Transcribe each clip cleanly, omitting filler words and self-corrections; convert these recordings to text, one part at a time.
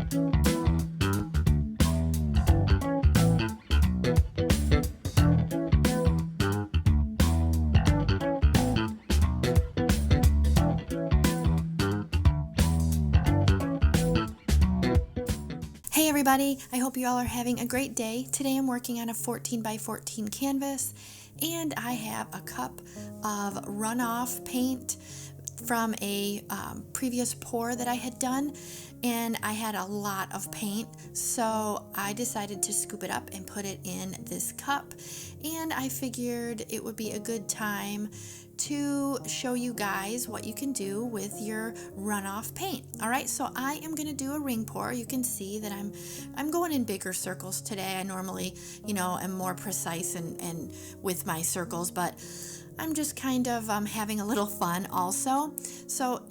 Hey everybody, I hope you all are having a great day. Today I'm working on a 14 by 14 canvas and I have a cup of Runoff paint from a previous pour that I had done, and I had a lot of paint, so I decided to scoop it up and put it in this cup, and I figured it would be a good time to show you guys what you can do with your Runoff paint. All right, so I am going to do a ring pour. You can see that I'm going in bigger circles today. I normally, am more precise and with my circles, but I'm just kind of having a little fun also. So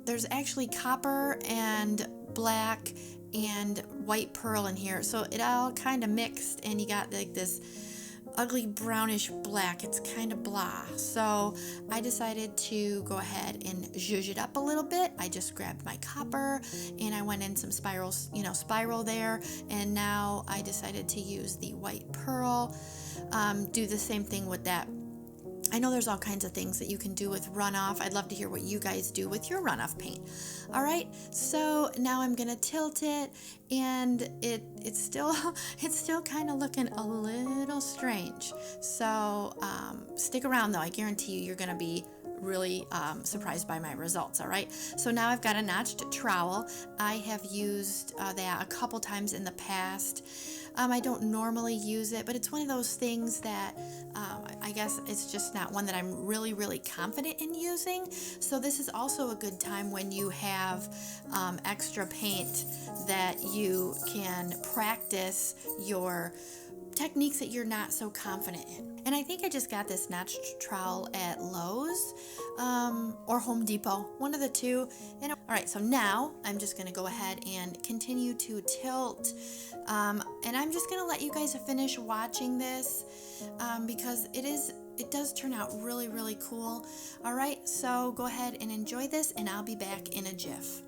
there's actually copper and black and white pearl in here, so it all kind of mixed, and you got like this ugly brownish black. It's kind of blah. So I decided to go ahead and zhuzh it up a little bit. I just grabbed my copper and I went in some spirals, spiral there, and now I decided to use the white pearl. Do the same thing with that. I know there's all kinds of things that you can do with Runoff. I'd love to hear what you guys do with your Runoff paint. All right, so now I'm gonna tilt it, and it's still kind of looking a little strange. So stick around though. I guarantee you're gonna be really surprised by my results. All right, so now I've got a notched trowel. I have used that a couple times in the past. I don't normally use it, but it's one of those things that I guess it's just not one that I'm really, really confident in using. So this is also a good time when you have extra paint that you can practice your techniques that you're not so confident in. And I think I just got this notched trowel at Lowe's or Home Depot, one of the two. And all right, so now I'm just gonna go ahead and continue to tilt, and I'm just gonna let you guys finish watching this because it does turn out really, really cool. All right, so go ahead and enjoy this, and I'll be back in a jiff.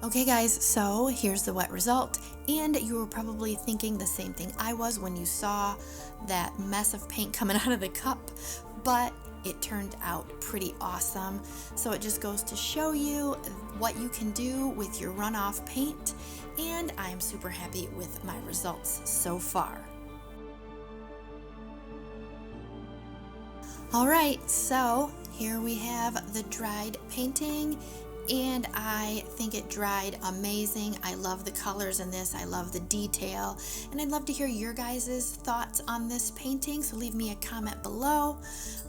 Okay guys, so here's the wet result, and you were probably thinking the same thing I was when you saw that mess of paint coming out of the cup, but it turned out pretty awesome. So it just goes to show you what you can do with your runoff paint, and I'm super happy with my results so far. Alright, so here we have the dried painting, and I think it dried amazing. I love the colors in this, I love the detail, and I'd love to hear your guys' thoughts on this painting, so leave me a comment below.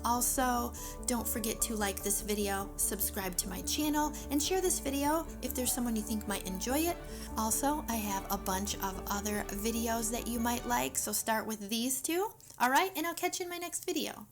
Also, don't forget to like this video, subscribe to my channel, and share this video if there's someone you think might enjoy it. Also, I have a bunch of other videos that you might like, so start with these two. Alright, and I'll catch you in my next video.